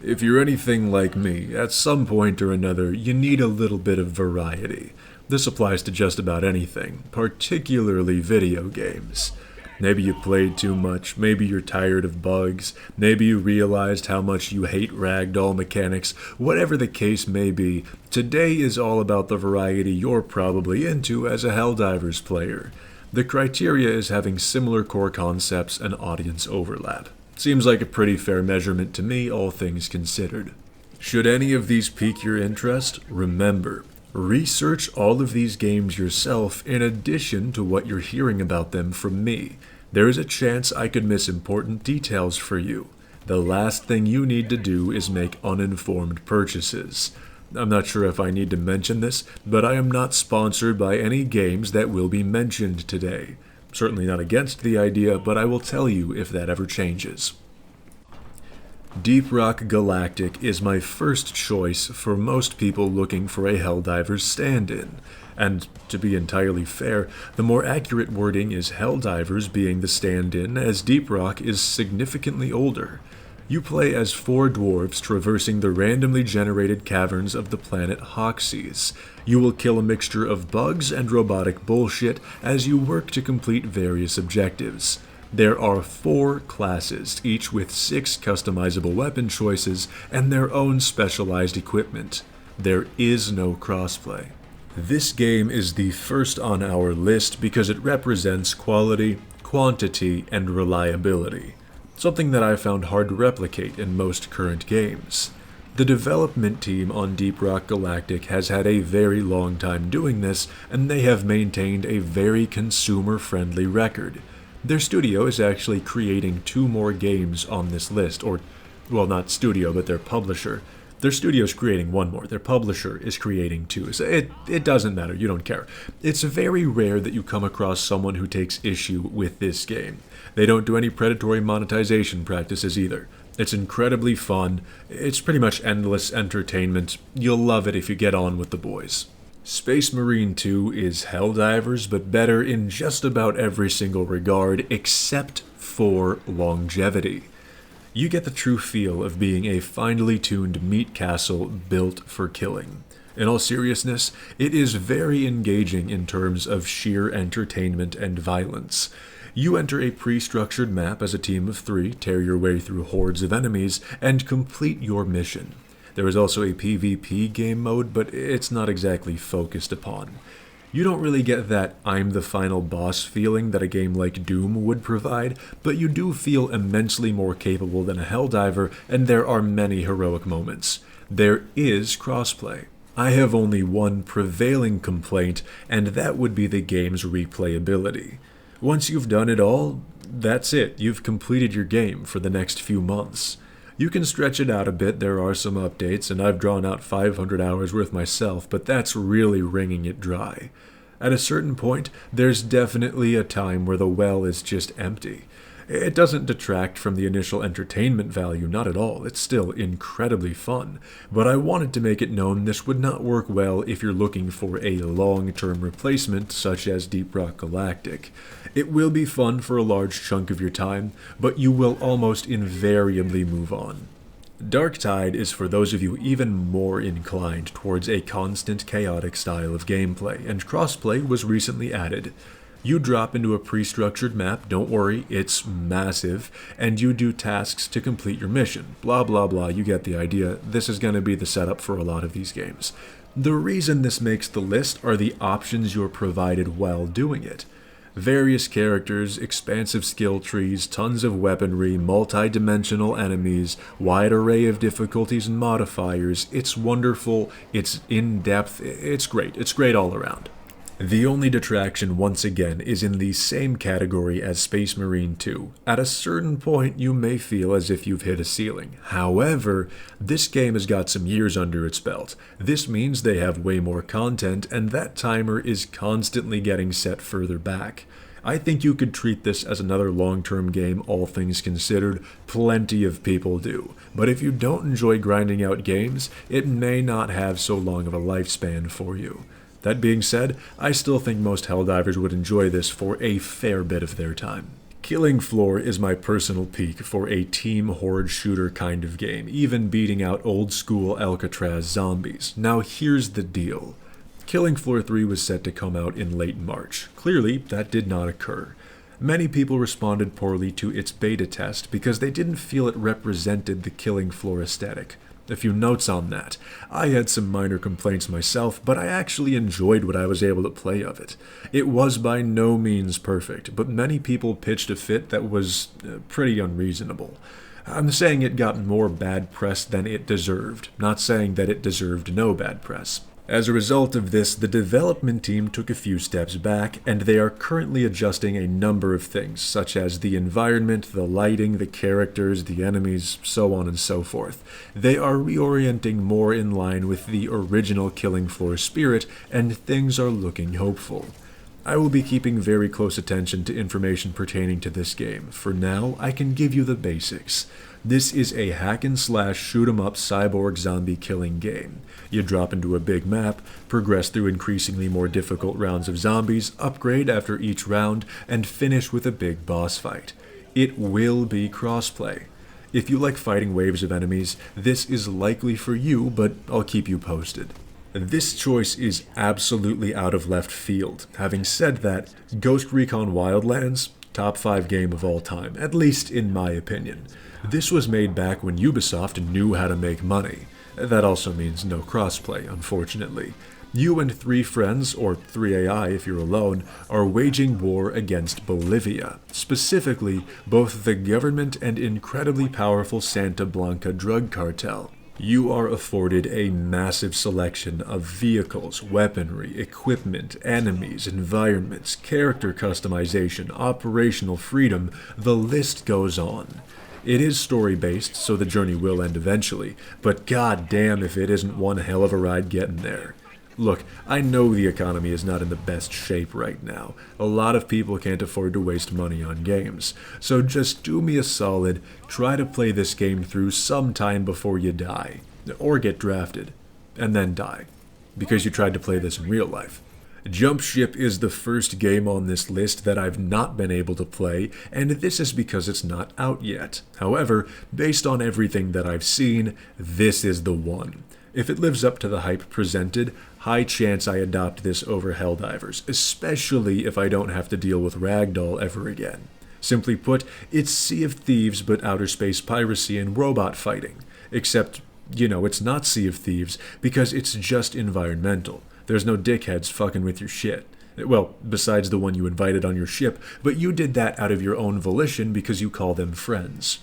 If you're anything like me, at some point or another, you need a little bit of variety. This applies to just about anything, particularly video games. Maybe you played too much, maybe you're tired of bugs, maybe you realized how much you hate ragdoll mechanics, whatever the case may be, today is all about the variety you're probably into as a Helldivers player. The criteria is having similar core concepts and audience overlap. Seems like a pretty fair measurement to me, all things considered. Should any of these pique your interest, remember, research all of these games yourself in addition to what you're hearing about them from me. There is a chance I could miss important details for you. The last thing you need to do is make uninformed purchases. I'm not sure if I need to mention this, but I am not sponsored by any games that will be mentioned today. Certainly not against the idea, but I will tell you if that ever changes. Deep Rock Galactic is my first choice for most people looking for a Helldivers stand-in. And to be entirely fair, the more accurate wording is Helldivers being the stand-in, as Deep Rock is significantly older. You play as 4 dwarves traversing the randomly generated caverns of the planet Hoxes. You will kill a mixture of bugs and robotic bullshit as you work to complete various objectives. There are 4 classes, each with 6 customizable weapon choices and their own specialized equipment. There is no crossplay. This game is the first on our list because it represents quality, quantity, and reliability. Something that I found hard to replicate in most current games. The development team on Deep Rock Galactic has had a very long time doing this, and they have maintained a very consumer-friendly record. Their studio is actually creating 2 more games on this list, or, well, not studio, but their publisher. Their studio is creating 1 more. Their publisher is creating 2. So it doesn't matter. You don't care. It's very rare that you come across someone who takes issue with this game. They don't do any predatory monetization practices either. It's incredibly fun. It's pretty much endless entertainment. You'll love it if you get on with the boys. Space Marine 2 is Helldivers, but better in just about every single regard except for longevity. You get the true feel of being a finely tuned meat castle built for killing. In all seriousness, it is very engaging in terms of sheer entertainment and violence. You enter a pre-structured map as a team of 3, tear your way through hordes of enemies, and complete your mission. There is also a PvP game mode, but it's not exactly focused upon. You don't really get that I'm the final boss feeling that a game like Doom would provide, but you do feel immensely more capable than a Helldiver, and there are many heroic moments. There is crossplay. I have only one prevailing complaint, and that would be the game's replayability. Once you've done it all, that's it. You've completed your game for the next few months. You can stretch it out a bit, there are some updates, and I've drawn out 500 hours worth myself, but that's really wringing it dry. At a certain point, there's definitely a time where the well is just empty. It doesn't detract from the initial entertainment value, not at all. It's still incredibly fun. But I wanted to make it known this would not work well if you're looking for a long-term replacement such as Deep Rock Galactic. It will be fun for a large chunk of your time, but you will almost invariably move on. Darktide is for those of you even more inclined towards a constant chaotic style of gameplay, and crossplay was recently added. You drop into a pre-structured map, don't worry, it's massive, and you do tasks to complete your mission. Blah blah blah, you get the idea. This is going to be the setup for a lot of these games. The reason this makes the list are the options you're provided while doing it. Various characters, expansive skill trees, tons of weaponry, multi-dimensional enemies, wide array of difficulties and modifiers. It's wonderful, it's in-depth, it's great all around. The only detraction, once again, is in the same category as Space Marine 2. At a certain point, you may feel as if you've hit a ceiling. However, this game has got some years under its belt. This means they have way more content, and that timer is constantly getting set further back. I think you could treat this as another long-term game, all things considered. Plenty of people do. But if you don't enjoy grinding out games, it may not have so long of a lifespan for you. That being said, I still think most Helldivers would enjoy this for a fair bit of their time. Killing Floor is my personal peak for a team horde shooter kind of game, even beating out old school Alcatraz zombies. Now here's the deal. Killing Floor 3 was set to come out in late March. Clearly, that did not occur. Many people responded poorly to its beta test because they didn't feel it represented the Killing Floor aesthetic. A few notes on that. I had some minor complaints myself, but I actually enjoyed what I was able to play of it. It was by no means perfect, but many people pitched a fit that was pretty unreasonable. I'm saying it got more bad press than it deserved, not saying that it deserved no bad press. As a result of this, the development team took a few steps back, and they are currently adjusting a number of things, such as the environment, the lighting, the characters, the enemies, so on and so forth. They are reorienting more in line with the original Killing Floor spirit, and things are looking hopeful. I will be keeping very close attention to information pertaining to this game. For now, I can give you the basics. This is a hack-and-slash shoot-'em-up cyborg zombie killing game. You drop into a big map, progress through increasingly more difficult rounds of zombies, upgrade after each round, and finish with a big boss fight. It will be crossplay. If you like fighting waves of enemies, this is likely for you, but I'll keep you posted. This choice is absolutely out of left field. Having said that, Ghost Recon Wildlands, top 5 game of all time, at least in my opinion. This was made back when Ubisoft knew how to make money. That also means no crossplay, unfortunately. You and 3 friends, or 3 AI if you're alone, are waging war against Bolivia. Specifically, both the government and incredibly powerful Santa Blanca drug cartel. You are afforded a massive selection of vehicles, weaponry, equipment, enemies, environments, character customization, operational freedom, the list goes on. It is story-based, so the journey will end eventually, but goddamn if it isn't one hell of a ride getting there. Look, I know the economy is not in the best shape right now. A lot of people can't afford to waste money on games. So just do me a solid, try to play this game through sometime before you die. Or get drafted. And then die. Because you tried to play this in real life. Jump Ship is the first game on this list that I've not been able to play, and this is because it's not out yet. However, based on everything that I've seen, this is the one. If it lives up to the hype presented, high chance I adopt this over Helldivers, especially if I don't have to deal with Ragdoll ever again. Simply put, it's Sea of Thieves but outer space piracy and robot fighting. Except, it's not Sea of Thieves because it's just environmental. There's no dickheads fucking with your shit. Well, besides the one you invited on your ship, but you did that out of your own volition because you call them friends.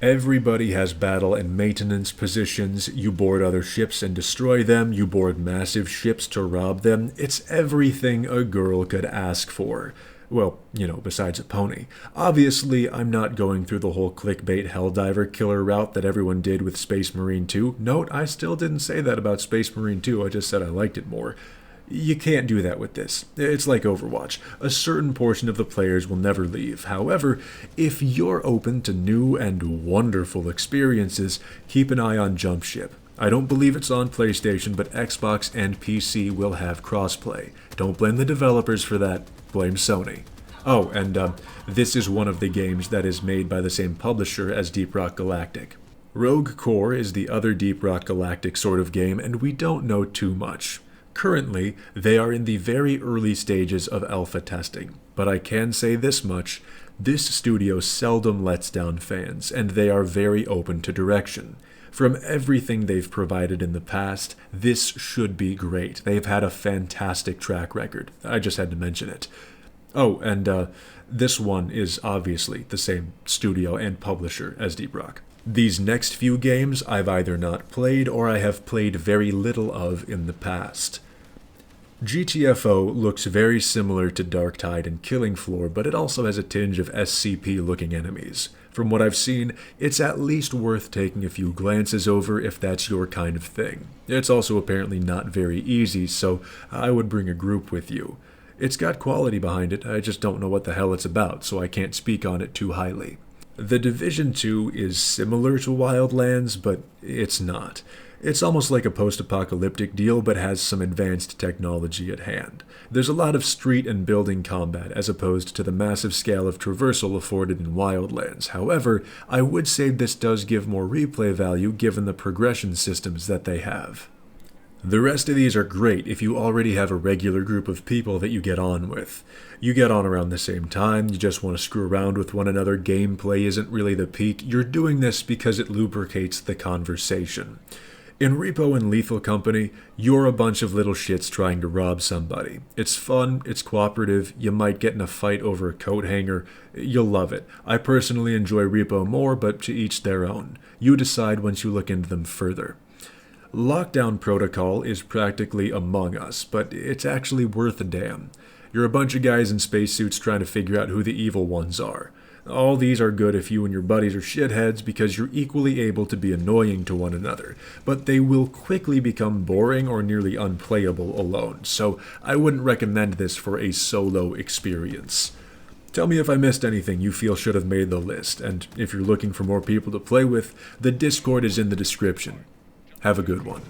Everybody has battle and maintenance positions. You board other ships and destroy them. You board massive ships to rob them. It's everything a girl could ask for. Well, besides a pony. Obviously, I'm not going through the whole clickbait Helldiver killer route that everyone did with Space Marine 2. Note, I still didn't say that about Space Marine 2, I just said I liked it more. You can't do that with this. It's like Overwatch. A certain portion of the players will never leave. However, if you're open to new and wonderful experiences, keep an eye on Jump Ship. I don't believe it's on PlayStation, but Xbox and PC will have crossplay. Don't blame the developers for that. Blame Sony. Oh, and this is one of the games that is made by the same publisher as Deep Rock Galactic. Rogue Core is the other Deep Rock Galactic sort of game, and we don't know too much. Currently, they are in the very early stages of alpha testing, but I can say this much, this studio seldom lets down fans, and they are very open to direction. From everything they've provided in the past, this should be great. They've had a fantastic track record. I just had to mention it. Oh, and this one is obviously the same studio and publisher as Deep Rock. These next few games I've either not played or I have played very little of in the past. GTFO looks very similar to Darktide and Killing Floor, but it also has a tinge of SCP-looking enemies. From what I've seen, it's at least worth taking a few glances over if that's your kind of thing. It's also apparently not very easy, so I would bring a group with you. It's got quality behind it, I just don't know what the hell it's about, so I can't speak on it too highly. The Division 2 is similar to Wildlands, but it's not. It's almost like a post-apocalyptic deal, but has some advanced technology at hand. There's a lot of street and building combat, as opposed to the massive scale of traversal afforded in Wildlands. However, I would say this does give more replay value given the progression systems that they have. The rest of these are great if you already have a regular group of people that you get on with. You get on around the same time, you just want to screw around with one another, gameplay isn't really the peak, you're doing this because it lubricates the conversation. In Repo and Lethal Company, you're a bunch of little shits trying to rob somebody. It's fun, it's cooperative, you might get in a fight over a coat hanger, you'll love it. I personally enjoy Repo more, but to each their own. You decide once you look into them further. Lockdown Protocol is practically Among Us, but it's actually worth a damn. You're a bunch of guys in spacesuits trying to figure out who the evil ones are. All these are good if you and your buddies are shitheads because you're equally able to be annoying to one another, but they will quickly become boring or nearly unplayable alone, so I wouldn't recommend this for a solo experience. Tell me if I missed anything you feel should have made the list, and if you're looking for more people to play with, the Discord is in the description. Have a good one.